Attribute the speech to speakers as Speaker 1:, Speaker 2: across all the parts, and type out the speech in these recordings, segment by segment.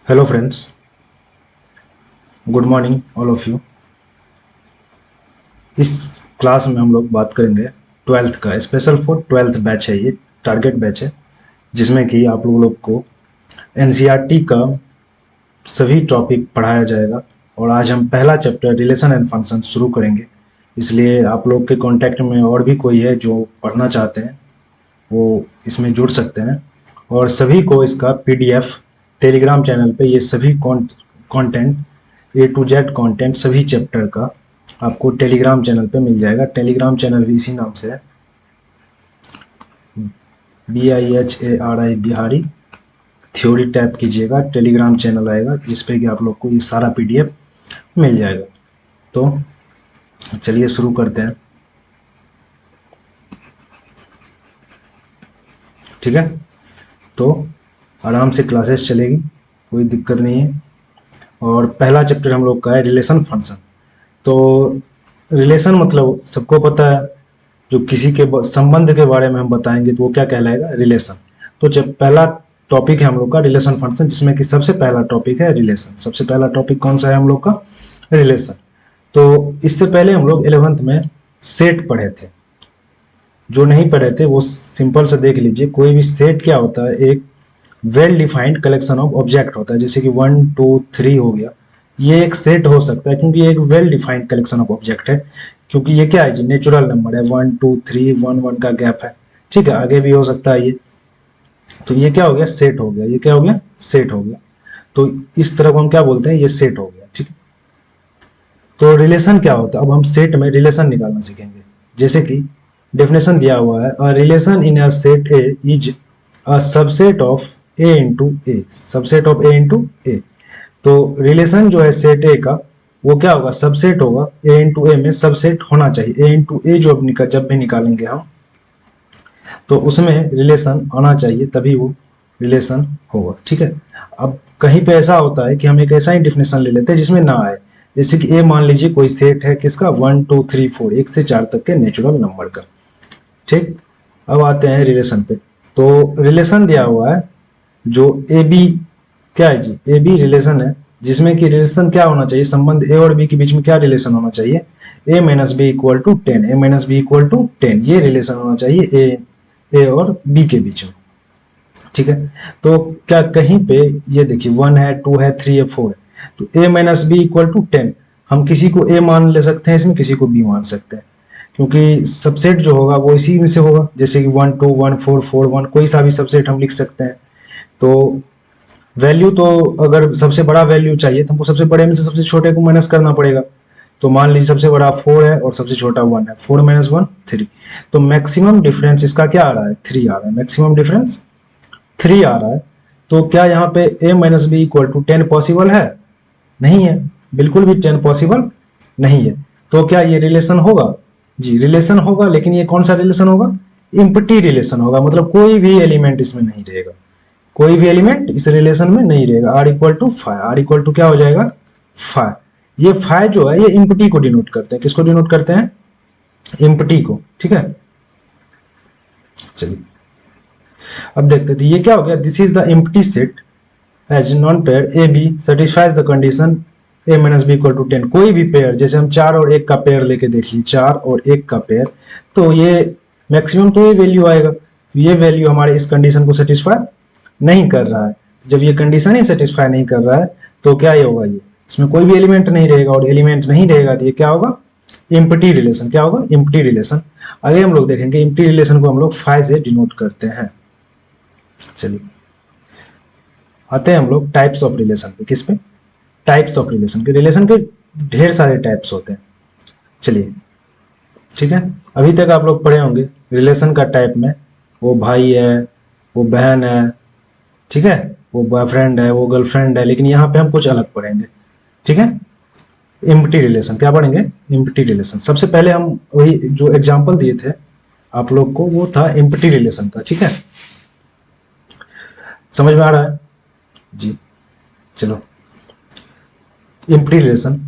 Speaker 1: Hello friends, good morning all of you. इस class में हम लोग बात करेंगे ट्वेल्थ का। स्पेशल फॉर ट्वेल्थ बैच है, ये टारगेट बैच है जिसमें कि आप लोग को एनसीईआरटी का सभी टॉपिक पढ़ाया जाएगा। और आज हम पहला चैप्टर रिलेशन एंड फंक्शन शुरू करेंगे। इसलिए आप लोग के कांटेक्ट में और भी कोई है जो पढ़ना चाहते हैं वो इसमें जुड़ सकते हैं। और सभी को इसका पीडीएफ टेलीग्राम चैनल पे ये सभी content A to Z content सभी चैप्टर का आपको टेलीग्राम चैनल पे मिल जाएगा। टेलीग्राम चैनल भी इसी नाम से है, BIHARI बिहारी थ्योरी टैप कीजिएगा, टेलीग्राम चैनल आएगा जिस पे कि आप लोग को ये सारा पीडीएफ मिल जाएगा। तो चलिए शुरू करते हैं, ठीक है। तो आराम से क्लासेस चलेगी, कोई दिक्कत नहीं है। और पहला चैप्टर हम लोग का है रिलेशन फंक्शन। तो रिलेशन मतलब सबको पता है, जो किसी के संबंध के बारे में हम बताएंगे तो वो क्या कहलाएगा, रिलेशन। तो जब पहला टॉपिक है हम लोग का रिलेशन फंक्शन, जिसमें कि सबसे पहला टॉपिक है रिलेशन। सबसे पहला टॉपिक कौन सा है हम लोग का, रिलेशन। तो इससे पहले हम लोग 11th में सेट पढ़े थे। जो नहीं पढ़े थे वो सिंपल से देख लीजिए। कोई भी सेट क्या होता है, एक well defined collection of object होता है। जैसे कि 1 2 3 हो गया, ये एक सेट हो सकता है क्योंकि ये एक well defined collection of object है। क्योंकि ये क्या है जी, नेचुरल नंबर है। 1 2 3 1 1 का गैप है, ठीक है। आगे भी हो सकता है ये। तो ये क्या हो गया, सेट हो गया। ये क्या हो गया, सेट हो गया। तो इस तरह को हम क्या बोलते हैं, ये सेट हो गया, ठीक है। तो रिलेशन क्या होता है, अब हम सेट में रिलेशन निकालना सीखेंगे। जैसे कि डेफिनेशन दिया हुआ है, a relation in a set A is a subset of A into A. Subset of A into A. तो रिलेशन जो है सेट ए का, वो क्या होगा, सबसेट होगा। ए इंटू ए में सबसेट होना चाहिए। ए इंटू ए जो अब जब भी निकालेंगे हम, तो उसमें रिलेशन आना चाहिए, तभी वो रिलेशन होगा, ठीक है। अब कहीं पे ऐसा होता है कि हम एक ऐसा ही डिफिनेशन ले लेते हैं जिसमें ना आए। जैसे कि ए मान लीजिए कोई सेट है किसका, 1 2 3 4, 1 से 4 तक के नेचुरल नंबर का, ठीक। अब आते हैं रिलेशन पे। तो रिलेशन दिया हुआ है जो ए बी, क्या है जी, ए बी रिलेशन है, जिसमें कि रिलेशन क्या होना चाहिए, संबंध ए और बी के बीच में क्या रिलेशन होना चाहिए, A minus B equal to 10। A minus B equal to 10, ये रिलेशन होना चाहिए ए और बी के बीच में, ठीक है। तो क्या कहीं पे ये देखिए 1 है 2 है 3 है 4 है, तो ए माइनस बी इक्वल टू 10, हम किसी को ए मान ले सकते हैं इसमें, किसी को बी मान सकते हैं, क्योंकि सबसेट जो होगा वो इसी में से होगा। जैसे कि 1 2 1 4 4 1, कोई सा भी सबसेट हम लिख सकते हैं। तो वैल्यू तो अगर सबसे बड़ा वैल्यू चाहिए तो हमको सबसे बड़े में से सबसे छोटे को माइनस करना पड़ेगा। तो मान लीजिए सबसे बड़ा 4 है और सबसे छोटा 1 है। 4 माइनस 1 3। तो मैक्सिमम डिफरेंस इसका क्या आ रहा है, 3 आ रहा है। मैक्सिमम डिफरेंस 3 आ रहा है। तो क्या यहाँ पे a minus B equal to 10 possible है, नहीं है, बिल्कुल भी 10 पॉसिबल नहीं है। तो क्या ये रिलेशन होगा जी, रिलेशन होगा, लेकिन ये कौन सा रिलेशन होगा, इम्पटी रिलेशन होगा। मतलब कोई भी एलिमेंट इसमें नहीं रहेगा, कोई भी एलिमेंट इस रिलेशन में नहीं रहेगा। R equal to 5, R equal to क्या हो जाएगा, 5। ये 5 जो है ये इम्पटी को डिनोट करते हैं। किसको डिनोट करते हैं, इम्पटी को, ठीक है। चलिए अब देखते थे ये क्या हो गया, this is the empty set as non pair A B satisfies the condition A minus B equal to 10। कोई भी पेयर, जैसे हम 4 और 1 का पेयर लेके देख लीजिए, 4 और 1 का पेयर, तो ये मैक्सिमम तो ये वैल्यू आएगा। तो ये वैल्यू हमारे इस कंडीशन को सेटिस्फाई नहीं कर रहा है। जब ये कंडीशन ही सेटिस्फाई नहीं कर रहा है तो क्या ये होगा, ये इसमें कोई भी एलिमेंट नहीं रहेगा, और एलिमेंट नहीं रहेगा तो ये क्या होगा, इम्पटी रिलेशन। क्या होगा, इम्पटी रिलेशन। आगे हम लोग देखेंगे इम्पटी रिलेशन को हम लोग 5 से डिनोट करते हैं। चलिए आते हैं हम लोग टाइप्स ऑफ रिलेशन पे। किस पे, टाइप्स ऑफ रिलेशन के। रिलेशन के ढेर सारे टाइप्स होते हैं, चलिए ठीक है। अभी तक आप लोग पढ़े होंगे रिलेशन का टाइप में, वो भाई है, वो बहन है, ठीक है, वो बॉयफ्रेंड है, वो गर्लफ्रेंड है। लेकिन यहाँ पे हम कुछ अलग पढ़ेंगे, ठीक है। इम्पटी रिलेशन क्या पढ़ेंगे, इम्पटी रिलेशन। सबसे पहले हम वही जो एग्जाम्पल दिए थे आप लोग को, वो था इम्पटी रिलेशन का, ठीक है। समझ में आ रहा है जी, चलो। इम्पटी रिलेशन,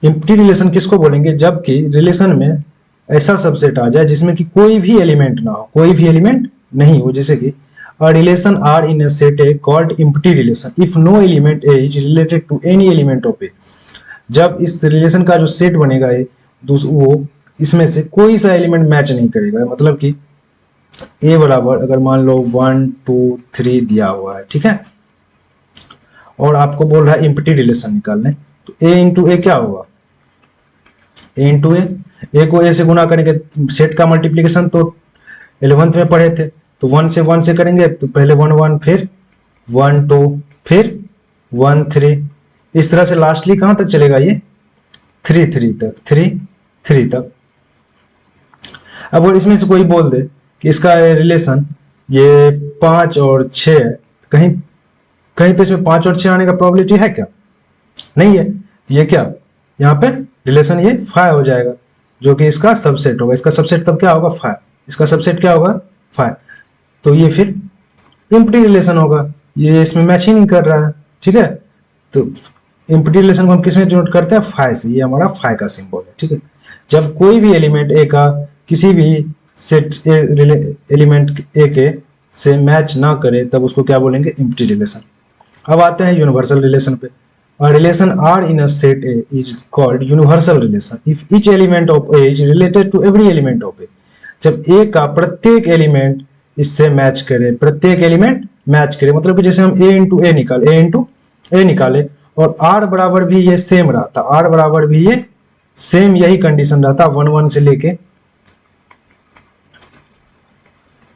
Speaker 1: इम्पटी रिलेशन किसको बोलेंगे, जबकि रिलेशन में ऐसा सबसेट आ जाए जिसमें कि कोई भी एलिमेंट ना हो, कोई भी एलिमेंट नहीं हो। जैसे कि A relation R in a set A called empty relation if no element A is related to any element of A। जब इस रिलेशन का जो सेट बनेगा वो इसमें से कोई सा एलिमेंट मैच नहीं करेगा, मतलब कि A बराबर अगर मान लो 1 2 3 दिया हुआ है, ठीक है, और आपको बोल रहा है एम्प्टी रिलेशन निकालने, तो A इंटू ए क्या होगा, A इंटू ए को A से गुना करेंगे, सेट का मल्टीप्लीकेशन तो 11th में पढ़े थे, तो 1 से करेंगे तो पहले 1 1 फिर 1 2 फिर 1 3, इस तरह से लास्टली कहां तक चलेगा ये 3 3 तक, 3 3 तक। अब और इसमें से कोई बोल दे कि इसका रिलेशन ये 5 और 6 है, कहीं कहीं पे इसमें 5 और 6 आने का प्रोबेबिलिटी है क्या, नहीं है, तो ये क्या यहाँ पे रिलेशन ये 5 हो जाएगा जो कि इसका सबसेट होगा, इसका सबसेट तब क्या होगा 5, इसका सबसेट क्या होगा 5, तो ये फिर एम्प्टी रिलेशन होगा, ये इसमें मैच ही नहीं कर रहा है, ठीक है। तो एम्प्टी रिलेशन को हम किस में डिनोट करते हैं 5 से, ये हमारा 5 का सिंबल है, ठीक है। जब कोई भी एलिमेंट ए का किसी भी सेट एलिमेंट ए के से मैच ना करे तब उसको क्या बोलेंगे एम्प्टी रिलेशन। अब आते हैं यूनिवर्सल रिलेशन पे। A relation R in a set A is called universal relation if each element of A is related to every element of A। जब A का प्रत्येक एलिमेंट इससे मैच करे, प्रत्येक एलिमेंट मैच करे, मतलब कि जैसे हम A इंटू ए निकाले और R बराबर भी ये सेम रहता, R बराबर भी ये सेम यही कंडीशन रहता 1 1 से लेके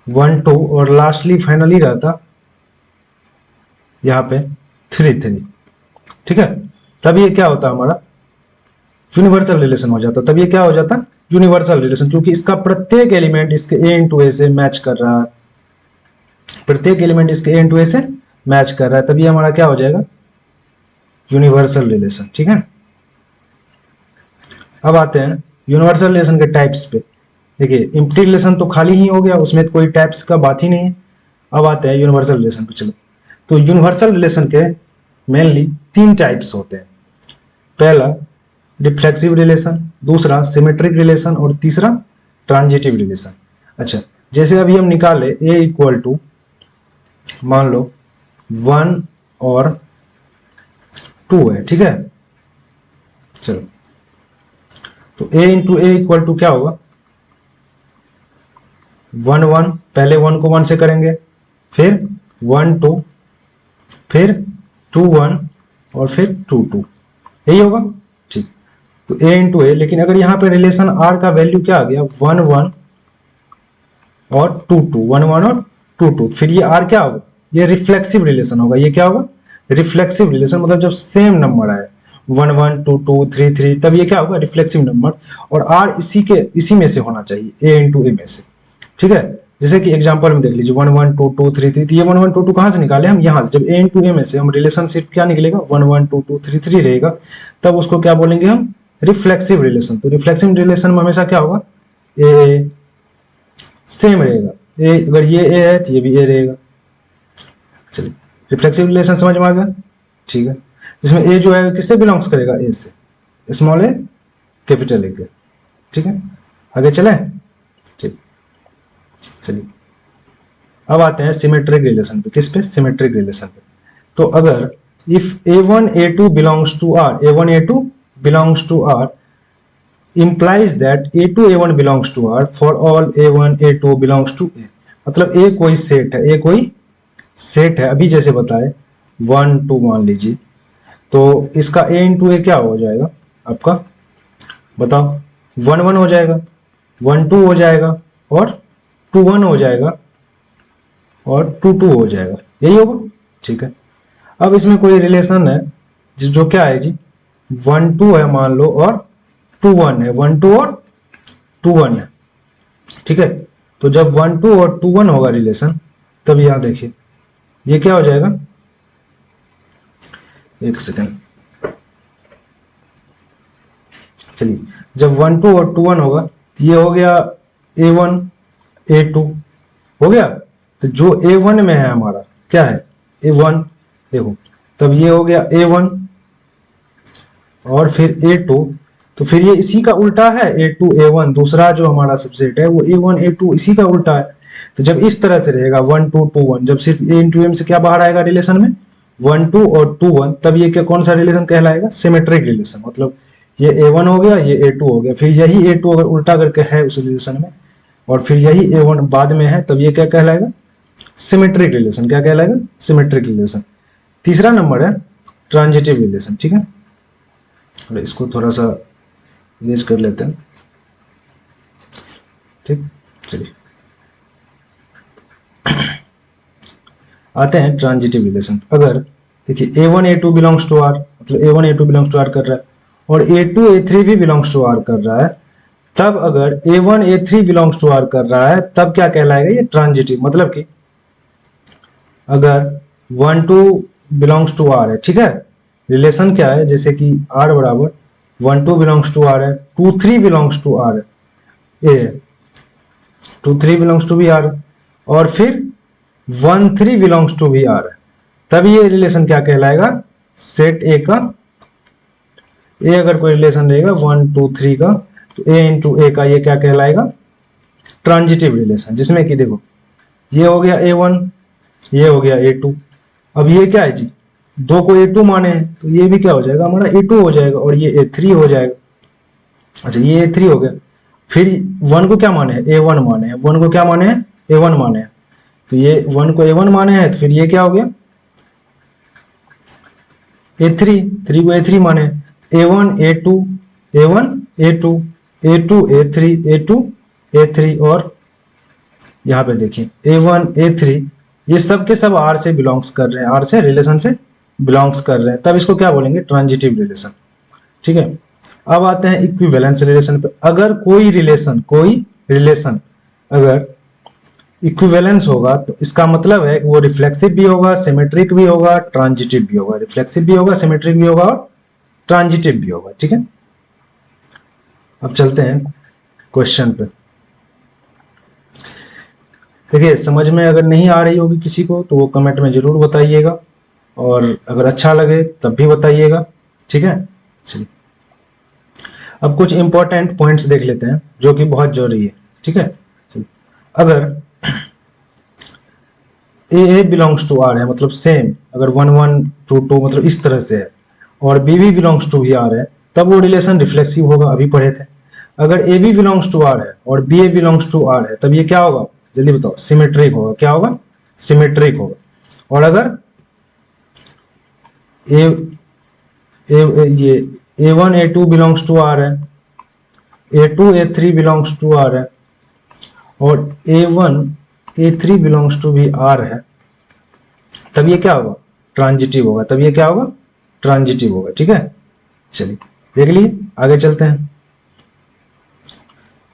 Speaker 1: 1 2 और लास्टली फाइनली रहता यहाँ पे 3 3, ठीक है। तब ये क्या होता हमारा यूनिवर्सल रिलेशन हो जाता, तब ये क्या हो जाता यूनिवर्सल रिलेशन, क्योंकि इसका प्रत्येक एलिमेंट इसके ए इंटू ए से मैच कर रहा है, प्रत्येक एलिमेंट इसके ए इंटू ए से मैच कर रहा है, तब ये हमारा क्या हो जाएगा यूनिवर्सल रिलेशन, ठीक है। अब आते हैं यूनिवर्सल रिलेशन के टाइप्स पे। देखिए एम्प्टी रिलेशन तो खाली ही हो गया, उसमें कोई टाइप्स का बात ही नहीं है। अब आते हैं यूनिवर्सल रिलेशन पे। चलो, तो यूनिवर्सल रिलेशन के मेनली 3 टाइप्स होते हैं। पहला रिफ्लेक्सिव रिलेशन, दूसरा सिमेट्रिक रिलेशन और तीसरा ट्रांजिटिव रिलेशन। अच्छा, जैसे अभी हम निकाले a इक्वल टू मान लो 1 और 2 है, ठीक है। चलो, तो a into A equal to क्या होगा 1 1, पहले 1 को 1 से करेंगे, फिर 1 2, फिर 2 1 और फिर 2 2, यही होगा, ठीक। तो a इंटू ए, लेकिन अगर यहाँ पे रिलेशन r का वैल्यू क्या आ गया 1 1 और 2 2, 1 1 और 2 2, फिर ये r क्या होगा, ये रिफ्लेक्सिव रिलेशन होगा। ये क्या होगा रिफ्लेक्सिव रिलेशन, मतलब जब सेम नंबर आए 1 1 2 2 3 3, तब ये क्या होगा रिफ्लेक्सिव नंबर, और r इसी में से होना चाहिए a इंटू ए में से, ठीक है। जैसे कि एग्जांपल में देख लीजिए 1 1 2 2 3 3, ये 1 1 2 2 कहाँ से निकाले हम, यहाँ से। जब a इंटू ए में से हम रिलेशनशिप क्या निकलेगा 1 1 2 2 3 3 रहेगा, तब उसको क्या बोलेंगे हम रिफ्लेक्सिव रिलेशन। तो रिफ्लेक्सिव रिलेशन में हमेशा क्या होगा ए सेम रहेगा, ए अगर ये ए है तो ये भी ए रहेगा। चलिए, रिफ्लेक्सिव रिलेशन समझ में आ गया, ठीक है। जिसमें ए जो है किससे बिलोंग्स करेगा, ए से, स्मॉल ए कैपिटल ए के, ठीक है। आगे चले, ठीक। चलिए, अब आते हैं सिमेट्रिक रिलेशन पे। किस पे, सिमेट्रिक रिलेशन पे। तो अगर if a1 a2 belongs to r, a1 a2 belongs to r implies that a2 a1 belongs to r for all a1 a2 belongs to a। मतलब a कोई सेट है, a कोई सेट है, अभी जैसे बताए 1 2 मान लीजिए, तो इसका a इंटू ए क्या हो जाएगा आपका, बताओ 1 1 हो जाएगा, 1 2 हो जाएगा, और 2 1 हो जाएगा, और 2 2 हो जाएगा, यही होगा, ठीक है। अब इसमें कोई रिलेशन है जो क्या है जी 1 2 है मान लो, और 2 1 है, 1 2 और 2 1 है, ठीक है। तो जब 1 2 और 2 1 होगा रिलेशन, तब यहां देखिए ये क्या हो जाएगा, एक सेकंड, चलिए, जब 1 2 और 2 1 होगा तो ये हो गया a1 a2 हो गया। तो जो a1 में है हमारा क्या है a1, देखो, तब ये हो गया a1 और फिर a2, तो फिर ये इसी का उल्टा है a2 a1, दूसरा जो हमारा सबसेट है वो a1 a2 इसी का उल्टा है। तो जब इस तरह से रहेगा 1 2 2 1, जब सिर्फ a इंटू एम से क्या बाहर आएगा रिलेशन में 1 2 और 2 1, तब ये क्या कौन सा रिलेशन कहलाएगा? Symmetric relation. मतलब ये a1 हो गया, ये a2 हो गया, फिर यही a2 अगर उल्टा करके है उस रिलेशन में और फिर यही a1 बाद में है, तब ये क्या कहलाएगा? Symmetric relation. क्या कहलाएगा? Symmetric relation. तीसरा नंबर है ट्रांजिटिव रिलेशन। ठीक है, इसको थोड़ा सा इरेज कर लेते हैं। ठीक, चलिए आते हैं ट्रांजिटिव रिलेशन। अगर देखिए a1 a2 belongs to r, मतलब a1 a2 belongs to r कर रहा है और a2 a3 भी बिलोंग्स टू r कर रहा है, तब अगर a1 a3 belongs to r कर रहा है तब क्या कहलाएगा? ये ट्रांजिटिव। मतलब कि अगर 1 2 बिलोंग्स टू r है, ठीक है, रिलेशन क्या है? जैसे कि r बराबर 1 2 बिलोंग्स टू r है, 2 3 बिलोंग्स टू r है, a 2 3 बिलोंग्स टू भी r है, और फिर 1 3 बिलोंग्स टू भी r है, तब ये रिलेशन क्या कहलाएगा? सेट ए का ए अगर कोई रिलेशन रहेगा 1 2 3 का, तो a इंटू ए का ये क्या कहलाएगा? Transitive relation. जिसमें कि देखो ये हो गया a1, ये हो गया a2, अब ये क्या है जी? दो को a2 माने हैं तो ये भी क्या हो जाएगा? हमारा a2 हो जाएगा और ये a3 हो जाएगा। अच्छा, ये a3 हो गया। फिर 1 को क्या माने हैं? a1 माने हैं। 1 को क्या माने हैं? a1 माने हैं। तो ये 1 को a1 माने हैं, तो फिर ये क्या हो गया? a3, 3 को a3 माने हैं। a1 a2, a1 a2, a2 a3, a2 a3, और यहाँ पे देखिए a1 a3, ये सब के सब r से बिलोंग्स कर रहे हैं, r से रिलेशन से बिलोंग्स कर रहे हैं, तब इसको क्या बोलेंगे? Transitive relation. ठीक है, अब आते हैं इक्विवेलेंस रिलेशन पे। अगर कोई रिलेशन अगर इक्विवेलेंस होगा तो इसका मतलब है कि वो रिफ्लेक्सिव भी होगा, सिमेट्रिक भी होगा, ट्रांजिटिव भी होगा। रिफ्लेक्सिव भी होगा, सिमेट्रिक भी होगा और ट्रांजिटिव भी होगा। ठीक है, अब चलते हैं क्वेश्चन पे। देखिए, समझ में अगर नहीं आ रही होगी किसी को तो वो कमेंट में जरूर बताइएगा, और अगर अच्छा लगे तब भी बताइएगा। ठीक है, चलिए अब कुछ इंपॉर्टेंट पॉइंट्स देख लेते हैं जो कि बहुत जरूरी है। ठीक है, चलिए अगर ए बिलोंग्स टू आर है, मतलब सेम, अगर 1 1 2 2 मतलब इस तरह से है, और बी भी बिलोंग्स टू भी आर है, तब वो रिलेशन रिफ्लेक्सिव होगा, अभी पढ़े थे। अगर A B belongs to R है और B A belongs to R है, तब ये क्या होगा? जल्दी बताओ। सिमेट्रिक होगा। क्या होगा? सिमेट्रिक होगा। और अगर ये a1 a2 belongs to R है, a2 a3 belongs to R है, और a1 a3 बिलोंग्स टू भी आर है, तब ये क्या होगा? ट्रांजिटिव होगा। तब ये क्या होगा? ट्रांजिटिव होगा। ठीक है, चलिए देख लिए, आगे चलते हैं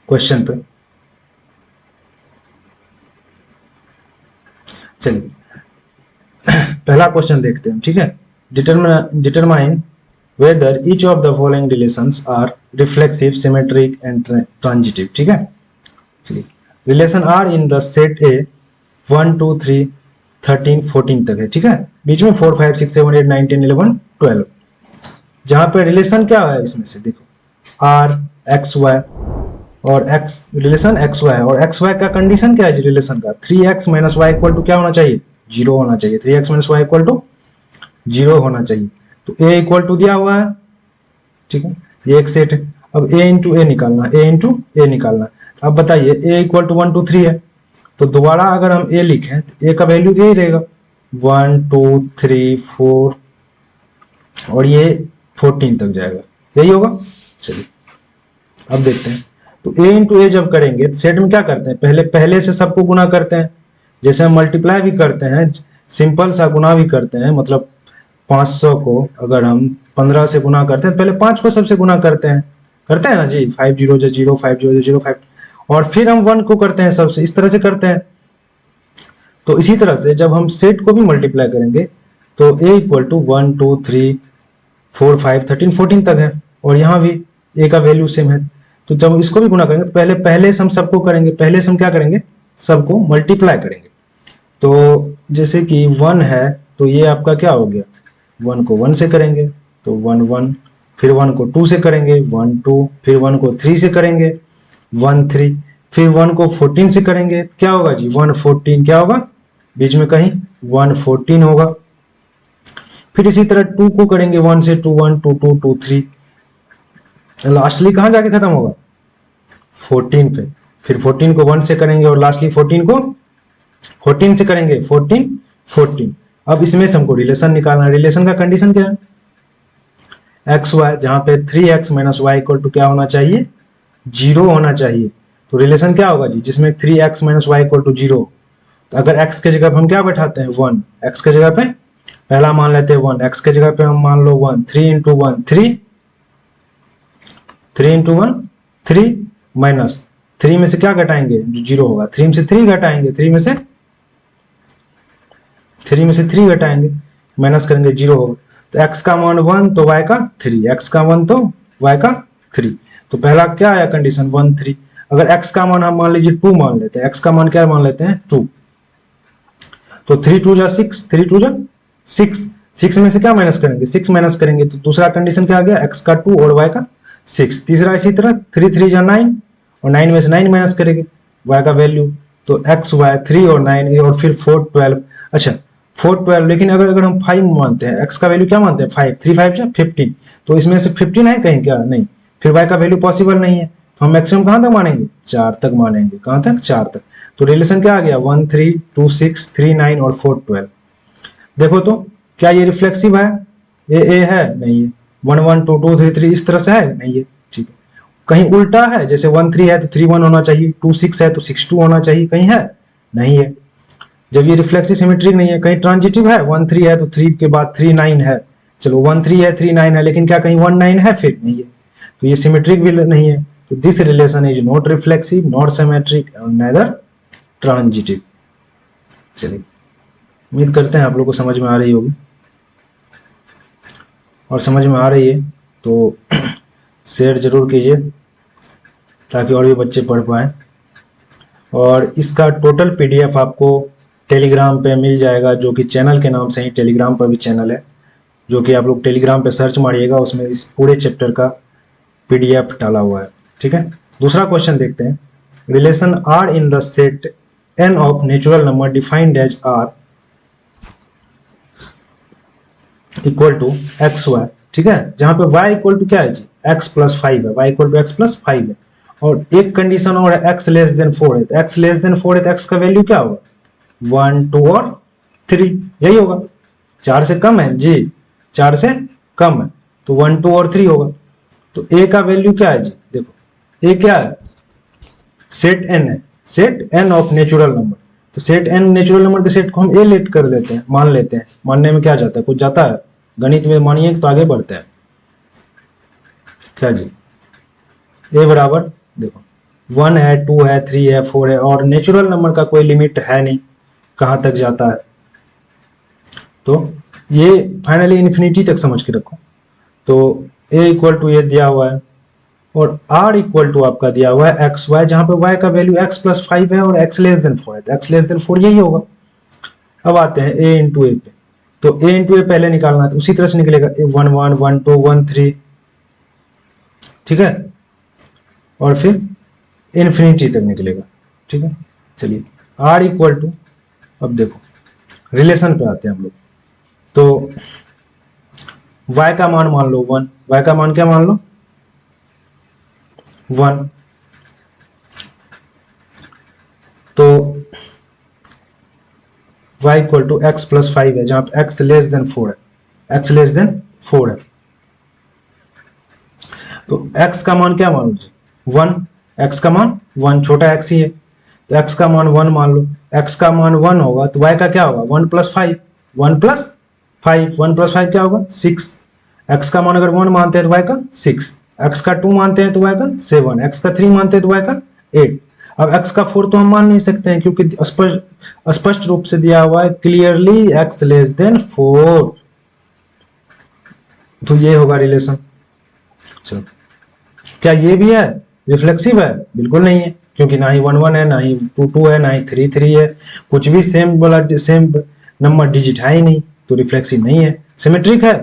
Speaker 1: क्वेश्चन पे। चलिए पहला क्वेश्चन देखते हैं। ठीक है, determine whether each of the following relations are reflexive, symmetric and transitive. ठीक है, चलिए relation R in the set A 1 2 3 13 14 तक है। ठीक है, बीच में 4 5 6 7 8 9 10 11 12, जहां पे रिलेशन क्या है इसमें से देखो आर एक्स वाई और x रिलेशन एक्स वाई, और एक्स वाई का कंडीशन क्या है रिलेशन का? 3x minus Y equal to क्या होना चाहिए? 0 होना चाहिए। 3x minus Y equal to 0 होना चाहिए। तो a इक्वल टू दिया हुआ है। ठीक है, ये एक सेट है। अब a इंटू ए निकालना, a इंटू ए निकालना। अब बताइए a इक्वल टू 1 2 3 है, तो दोबारा अगर हम a लिखें तो a का वैल्यू यही रहेगा 1 2 3 4, और ये 14 तक जाएगा, यही होगा। चलिए अब देखते हैं। तो a इंटू ए जब करेंगे तो सेट में क्या करते हैं? पहले से सबको गुना करते हैं, जैसे हम मल्टीप्लाई भी करते हैं, सिंपल सा गुना भी करते हैं। मतलब 500 को अगर हम 15 से गुना करते हैं तो पहले 5 को सबसे गुना करते हैं ना जी। 5 0 0 5 0 0 5, और फिर हम 1 को करते हैं सबसे, इस तरह से करते हैं। तो इसी तरह से जब हम सेट को भी मल्टीप्लाई करेंगे तो a इक्वल टू 1 2 3 4 5 13 14 तक है, और यहाँ भी a का वैल्यू सेम है। तो जब इसको भी गुना करेंगे तो पहले से हम सबको करेंगे, पहले से हम क्या करेंगे? सबको मल्टीप्लाई करेंगे। तो जैसे कि 1 है तो ये आपका क्या हो गया? 1 को 1 से करेंगे तो 1 1, फिर 1 को 2 से करेंगे 1 2, फिर 1 को 3 से करेंगे 1 3, फिर 1 को 14 से करेंगे क्या होगा जी, 114 क्या होगा, बीच में कहीं 114 होगा। फिर इसी तरह 2 को करेंगे 1 से 2 1 2 2 2 3, लास्टली कहां जाके खत्म होगा, 14 पे। फिर 14 को 1 से करेंगे और लास्टली 14 को 14 से करेंगे 14 14। अब इसमें से हमको रिलेशन निकालना है। रिलेशन का कंडीशन क्या है, एक्स वाई, जहां पे 3x minus Y equal to क्या होना चाहिए, 0 होना चाहिए। तो रिलेशन क्या होगा जी, जिसमें 3x minus Y equal to 0। तो अगर x के जगह पे हम क्या बैठाते हैं 1, x के जगह पे पहला मान लेते हैं 1, x के जगह पे हम मान लो 1, 3 इंटू 1 3, 3 इंटू 1 3 माइनस 3 में से क्या घटाएंगे, जो 0 होगा, 3 में से 3 घटाएंगे, 3 में से 3 घटाएंगे, माइनस करेंगे 0 होगा। तो x का मान 1 तो y का 3, x का 1 तो y का 3। तो पहला क्या आया कंडीशन 1 3। अगर x का मान हम मान लीजिए 2 मान लेते हैं, x का मान क्या मान लेते हैं 2, तो 3 2 जा 6, 3 2 जा 6, 6 में से क्या माइनस करेंगे, 6 माइनस करेंगे। तो दूसरा कंडीशन क्या आ गया, x का 2 और y का 6। तीसरा इसी तरह 3 3 जा 9 और 9 में से 9 माइनस करेंगे y का वैल्यू, तो x y 3 और 9 और फिर 4 12। अच्छा 4 12, लेकिन अगर हम 5 मानते हैं, x का वैल्यू क्या मानते हैं 5, 3 5 जा 15, तो इसमें से 15 है कहीं क्या, नहीं, फिर y का वैल्यू पॉसिबल नहीं है। तो हम मैक्सिमम कहां तक मानेंगे, 4 तक मानेंगे, कहां तक 4 तक। तो रिलेशन क्या आ गया 1 3 2 6 3 9 और 4 12। देखो तो क्या ये रिफ्लेक्सिव है, ए है, नहीं है, 1 1 2 2 3 3 इस तरह से है, नहीं है, ठीक है। कहीं उल्टा है, जैसे 1 3 है तो 3 1 होना चाहिए, 2 6 है तो 6 2 होना चाहिए, कहीं है, नहीं है। जब ये रिफ्लेक्सिव सिमेट्रिक नहीं है, कहीं ट्रांजिटिव है, 1 3 है तो 3 के बाद 3 9 है, चलो 1 3 है 3 9 है, लेकिन क्या कहीं 1 9 है, फिर नहीं है, तो ये सिमेट्रिक भी नहीं है। तो this relation is not reflexive, not symmetric और नेदर ट्रांजिटिव। चलिए उम्मीद करते हैं आप लोग को समझ में आ रही होगी, और समझ में आ रही है तो शेयर जरूर कीजिए ताकि और भी बच्चे पढ़ पाएँ। और इसका टोटल पीडीएफ आपको टेलीग्राम पे मिल जाएगा, जो कि चैनल के नाम से ही टेलीग्राम पर भी चैनल है, जो कि आप लोग टेलीग्राम पे सर्च मारिएगा, उसमें इस पूरे चैप्टर का पीडीएफ डाला हुआ है, ठीक है। दूसरा क्वेश्चन देखते हैं, relation R in the set n of natural number defined as R equal to X Y, ठीक है, जहां पे y इक्वल टू क्या है जी, x प्लस 5 है, y equal to x plus 5 है, और एक कंडीशन और है x लेस देन 4 है, तो x लेस देन 4 है तो x का वैल्यू क्या होगा, 1 2 और 3, यही होगा। 4 से कम है जी, 4 से कम है तो 1 2 और 3 होगा। तो a का वैल्यू क्या है जी, देखो a क्या है, सेट n है, set n of natural number, तो सेट n नेचुरल नंबर के सेट को हम a लेट कर देते हैं, मान लेते हैं, मानने में क्या जाता है, कुछ जाता है, गणित में मानिए तो आगे बढ़ते हैं। क्या जी, a बराबर देखो 1 है 2 है 3 है 4 है, और नेचुरल नंबर का कोई लिमिट है नहीं, कहां तक जाता है, तो ये फाइनली इन्फिनिटी तक समझ के रखो। तो a इक्वल टू ये दिया हुआ है, और r इक्वल टू आपका दिया हुआ है एक्स वाई, जहां पे y का वैल्यू x प्लस 5 है और x लेस देन 4 है, तो x लेस देन 4 यही होगा। अब आते हैं a इंटू ए पे, तो a इंटू ए पहले निकालना है, तो उसी तरह से निकलेगा 1 1 1 2 1 3, ठीक है, और फिर इन्फिनिटी तक निकलेगा, ठीक है। चलिए r इक्वल टू, अब देखो रिलेशन पे आते हैं हम लोग, तो y का मान मान लो 1, y का मान क्या मान लो 1, तो y equal to X plus 5 है, जहां पे x लेस देन 4 है, x लेस देन 4 है, तो x का मान क्या मान लो 1, x का मान 1, छोटा x ही है, तो x का मान 1 मान लो, x का मान 1 होगा तो y का क्या होगा 1 प्लस 5, 1 प्लस 5, 1 प्लस 5 क्या होगा 6, x का मान अगर 1 मानते हैं तो y का 6, x का 2 मानते हैं तो y का 7, x का 3 मानते हैं तो y का 8। अब x का 4 तो हम मान नहीं सकते हैं, क्योंकि स्पष्ट रूप से दिया हुआ है क्लियरली x लेस देन 4, तो ये होगा रिलेशन। चलो क्या ये भी है रिफ्लेक्सिव है, बिल्कुल नहीं है, क्योंकि ना ही 1 1 है, ना ही 2 2 है, ना ही 3 3 है, कुछ भी सेम वाला सेम नंबर डिजिट है ही नहीं, तो रिफ्लेक्सिव नहीं है। सिमेट्रिक है,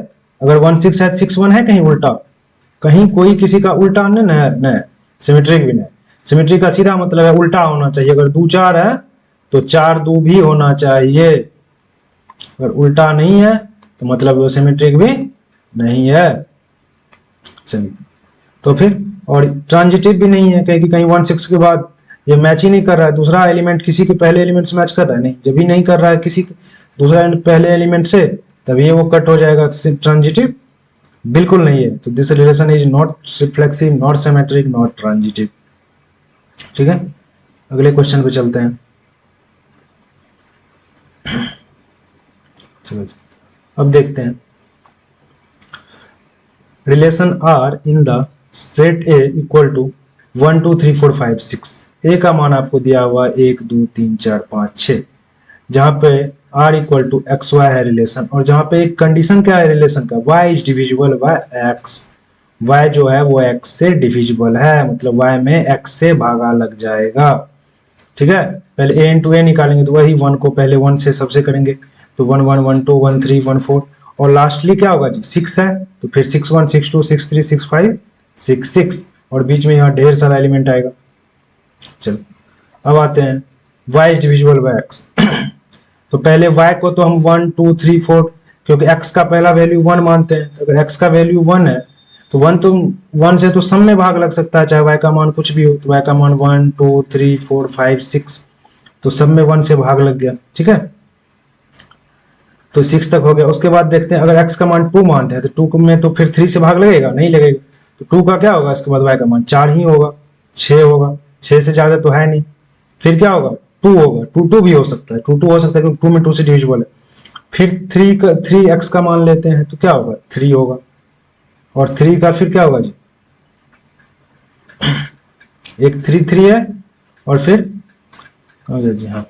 Speaker 1: अगर 1 6 है 6 1 है, कहीं उल्टा, कहीं कोई किसी का उल्टा न सिमेट्रिक भी नहीं। सिमेट्री का सीधा मतलब है उल्टा होना चाहिए। अगर 2 4 है तो 4 2 भी होना चाहिए। अगर उल्टा नहीं है तो मतलब वो सिमेट्रिक भी नहीं है। चलिए, तो फिर और ट्रांजिटिव भी नहीं है, कहीं कहीं 1 6 के बाद ये मैच ही नहीं कर रहा है, दूसरा एलिमेंट किसी के पहले एलिमेंट से मैच कर रहा है, नहीं, जब भी नहीं कर रहा है किसी दूसरा पहले एलिमेंट से, तभी वो कट हो जाएगा। ट्रांजिटिव बिल्कुल नहीं है। तो this relation is not reflexive, not symmetric, not transitive. ठीक है, अगले क्वेश्चन पे चलते हैं। चलो अब देखते हैं relation R in the set A equal to 1 2 3 4 5 6। ए का मान आपको दिया हुआ 1 2 3 4 5 6, जहां पे R equal to X Y है रिलेशन, और जहां पे एक कंडीशन क्या है रिलेशन का, Y is divisible by X. Y जो है वो एक्स से डिविजिबल है, मतलब वाई में एक्स से भागा लग जाएगा। ठीक है, पहले ए इंटू ए निकालेंगे तो वही 1 को पहले 1 से सबसे करेंगे, तो 1 1 1 2 1 3 1 4, और लास्टली क्या होगा जी 6 है, तो फिर 6 1 6 2 6 3 6 5 6 6, और बीच में यहाँ ढेर सारा एलिमेंट आएगा। चलो अब आते हैं y is divisible bye x। तो पहले y को तो हम 1 2 3 4, क्योंकि x का पहला वैल्यू 1 मानते हैं, तो अगर x का वैल्यू 1 है तो 1 से तो सम में भाग लग सकता है, चाहे y का मान कुछ भी हो। तो y का मान 1 2 3 4 5 6, तो सब में 1 से भाग लग गया। ठीक है, तो 6 तक हो गया। उसके बाद देखते हैं अगर x का मान 2 मानते हैं तो 2 में तो फिर 3 से भाग लगेगा, नहीं लगेगा, तो 2 का क्या होगा, इसके बाद y का मान 4 ही होगा, 6 होगा, 6 से ज्यादा तो है नहीं। फिर क्या होगा 2 होगा, 2 2 भी हो सकता है, 2 2 हो सकता है क्योंकि 2 में 2 से डिविजिबल है। फिर 3x का मान लेते हैं तो क्या होगा 3 होगा, और 3 का फिर क्या होगा जी, एक 3 3 है, और फिर जी हाँ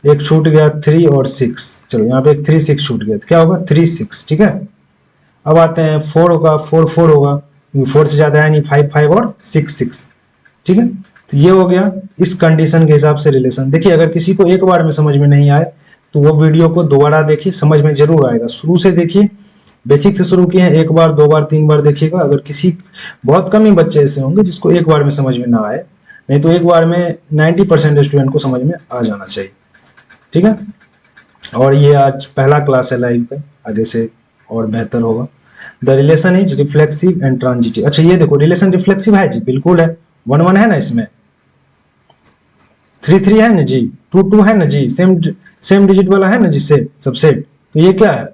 Speaker 1: एक छूट गया 3 और 6, चलो यहाँ पे एक 3 6 छूट गया, तो क्या होगा 3 6। ठीक है, अब आते हैं 4 होगा, 4 4 होगा, 4 से ज्यादा है नहीं, 5 5 और 6 6। ठीक है, तो ये हो गया इस कंडीशन के हिसाब से रिलेशन। देखिए अगर किसी को एक बार में समझ में नहीं आए तो वो वीडियो को दोबारा देखिए, समझ में जरूर आएगा। शुरू से देखिए, बेसिक से शुरू किए हैं, एक बार 2 बार 3 बार देखिएगा। अगर किसी बहुत कम ही बच्चे ऐसे होंगे जिसको एक बार में समझ में ना आए, नहीं तो एक बार में 90% स्टूडेंट को समझ में आ जाना चाहिए। ठीक है, और ये आज पहला क्लास है लाइव का, आगे से और बेहतर होगा। The relation is reflexive and transitive. अच्छा ये देखो रिलेशन रिफ्लेक्सिव है जी, बिल्कुल है, 1 1 है ना, इसमें 3 3 है ना जी, 2 2 है ना जी, सेम डिजिट वाला है ना जिससे सबसेट, तो ये क्या है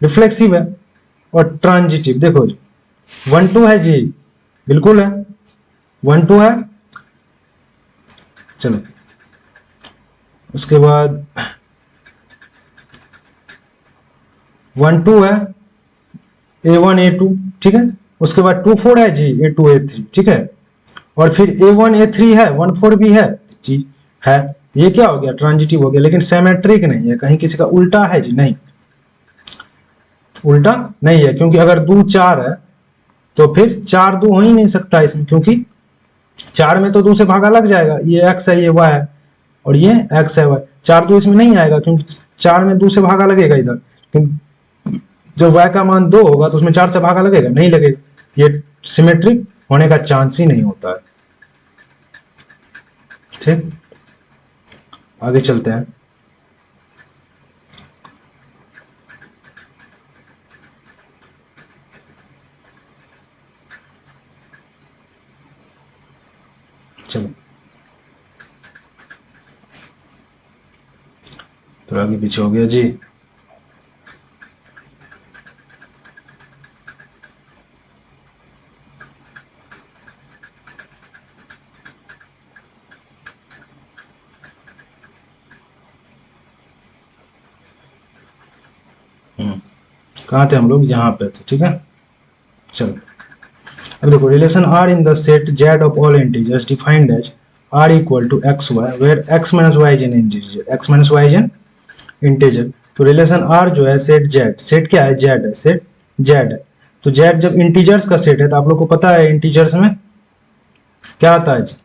Speaker 1: रिफ्लेक्सिव है। और ट्रांजिटिव देखो जी 1 2 है जी, बिल्कुल है 1 2 है। चलो उसके बाद 1 2 है, A1 A2, ठीक है, उसके बाद 2 4 है जी, A2 A3, ठीक है, और फिर A1 A3 है, 1 4 भी है जी, है, तो ये क्या हो गया ट्रांजिटिव हो गया। लेकिन सिमेट्रिक नहीं है, कहीं किसी का उल्टा है जी, नहीं उल्टा नहीं है, क्योंकि अगर 2 4 है तो फिर 4 2 हो ही नहीं सकता इसमें, क्योंकि 4 में तो 2 से भागा लग जाएगा, ये x है ये y है और ये x है y, 4 2 इसमें नहीं आएगा क्योंकि 4 में 2 से भागा लगेगा इधर, लेकिन जब y का मान 2 होगा तो उसमें 4 से भागा लगेगा, नहीं लगेगा, ये सिमेट्रिक होने का चांस ही नहीं होता है। ठीक, आगे चलते हैं। चलो तो आगे पीछे हो गया जी। कहाँ थे हम लोग, यहाँ पे थे, ठीक है। चलो अब देखो relation R in the set Z of all integers defined as R equal to X Y where X minus Y is an integer, x minus Y is an integer. तो रिलेशन आर जो है set Z, set क्या है Z है, set Z है। तो Z जब integers का सेट है तो आप लोग को पता है इंटीजर्स में क्या आता है जी,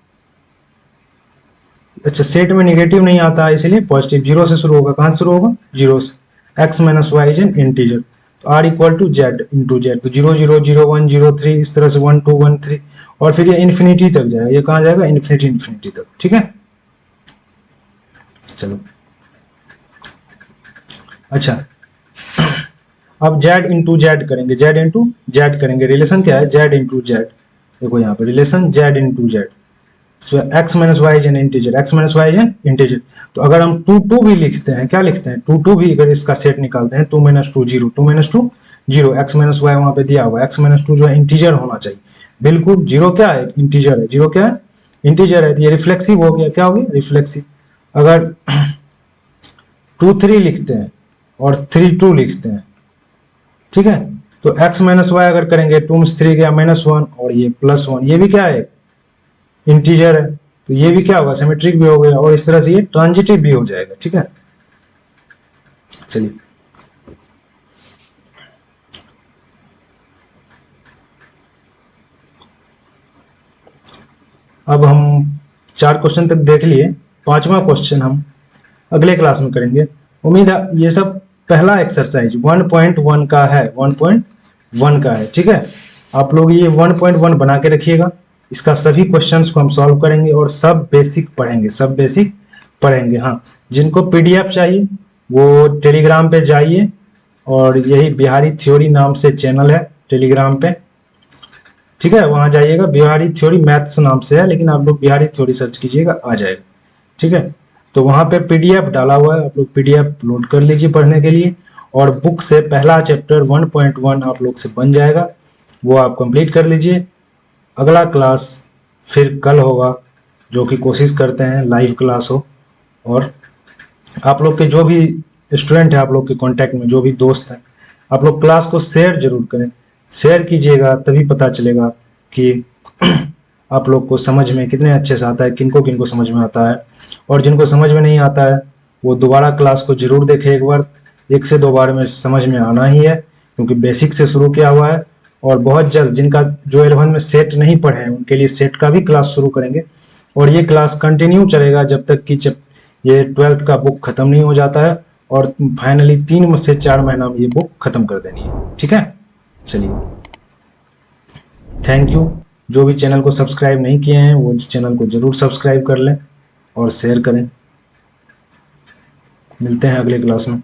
Speaker 1: अच्छा सेट में नेगेटिव नहीं आता है इसलिए पॉजिटिव, जीरो से शुरू होगा, कहां से शुरू होगा जीरो से, X minus Y is an integer. तो r equal to Z into Z, तो 0 0 0 1 0 3 इस तरह से 1 2 1 3 और फिर ये इन्फिनिटी तक जाएगा। ये कहाँ जाएगा? इन्फिनिटी इन्फिनिटी तक। ठीक है, चलो अच्छा, अब जेड इंटू जेड करेंगे, जेड इंटू जेड करेंगे। रिलेशन क्या है? Z into z. देखो यहाँ पे relation z into z, x minus Y is an integer, x minus Y is an integer. तो अगर हम 2 2 भी लिखते हैं, क्या लिखते हैं? 2 2 भी अगर इसका सेट निकालते हैं 2 minus 2 0, 2 minus 2 0, x minus y वहां पे दिया हुआ, एक्स माइनस 2 जो है इंटीजर होना चाहिए बिल्कुल। 0 क्या है? इंटीजर है। 0 क्या है? इंटीजर है। तो ये रिफ्लेक्सिव हो गया। क्या हो गया? रिफ्लेक्सिव। अगर 2 3 लिखते हैं और 3 2 लिखते हैं, ठीक है, तो x माइनस वाई अगर करेंगे 2 में 3 गया -1 और ये +1, ये भी क्या है? इंटीजर है। तो ये भी क्या होगा? सिमेट्रिक भी हो गया और इस तरह से ये ट्रांजिटिव भी हो जाएगा। ठीक है, चलिए अब हम 4 क्वेश्चन तक देख लिए। 5वां क्वेश्चन हम अगले क्लास में करेंगे। उम्मीद है ये सब पहला एक्सरसाइज 1.1 का है, 1.1 का है। ठीक है, आप लोग ये 1.1 बना के रखिएगा। इसका सभी क्वेश्चंस को हम सॉल्व करेंगे और सब बेसिक पढ़ेंगे, सब बेसिक पढ़ेंगे। हाँ, जिनको पीडीएफ चाहिए वो टेलीग्राम पे जाइए, और यही बिहारी थ्योरी नाम से चैनल है टेलीग्राम पे। ठीक है, वहां जाइएगा, बिहारी थ्योरी मैथ्स नाम से है, लेकिन आप लोग बिहारी थ्योरी सर्च कीजिएगा, आ जाएगा। ठीक है, तो वहां पे पीडीएफ डाला हुआ है, आप लोग पीडीएफ लोड कर लीजिए पढ़ने के लिए। और बुक से पहला चैप्टर 1.1 आप लोग से बन जाएगा, वो आप कंप्लीट कर लीजिए। अगला क्लास फिर कल होगा, जो कि कोशिश करते हैं लाइव क्लास हो। और आप लोग के जो भी स्टूडेंट है, आप लोग के कांटेक्ट में जो भी दोस्त हैं, आप लोग क्लास को शेयर जरूर करें। शेयर कीजिएगा, तभी पता चलेगा कि आप लोग को समझ में कितने अच्छे से आता है, किनको किनको समझ में आता है। और जिनको समझ में नहीं आता है वो दोबारा क्लास को जरूर देखें एक बार। 1 से 2 बार में समझ में आना ही है, क्योंकि बेसिक से शुरू किया हुआ है। और बहुत जल्द जिनका जो 11 में सेट नहीं पढ़े हैं उनके लिए सेट का भी क्लास शुरू करेंगे। और ये क्लास कंटिन्यू चलेगा जब तक कि ये 12th का बुक खत्म नहीं हो जाता है। और फाइनली 3 से 4 महीना में ये बुक खत्म कर देनी है। ठीक है, चलिए थैंक यू। जो भी चैनल को सब्सक्राइब नहीं किए हैं वो चैनल को जरूर सब्सक्राइब कर लें और शेयर करें। मिलते हैं अगले क्लास में।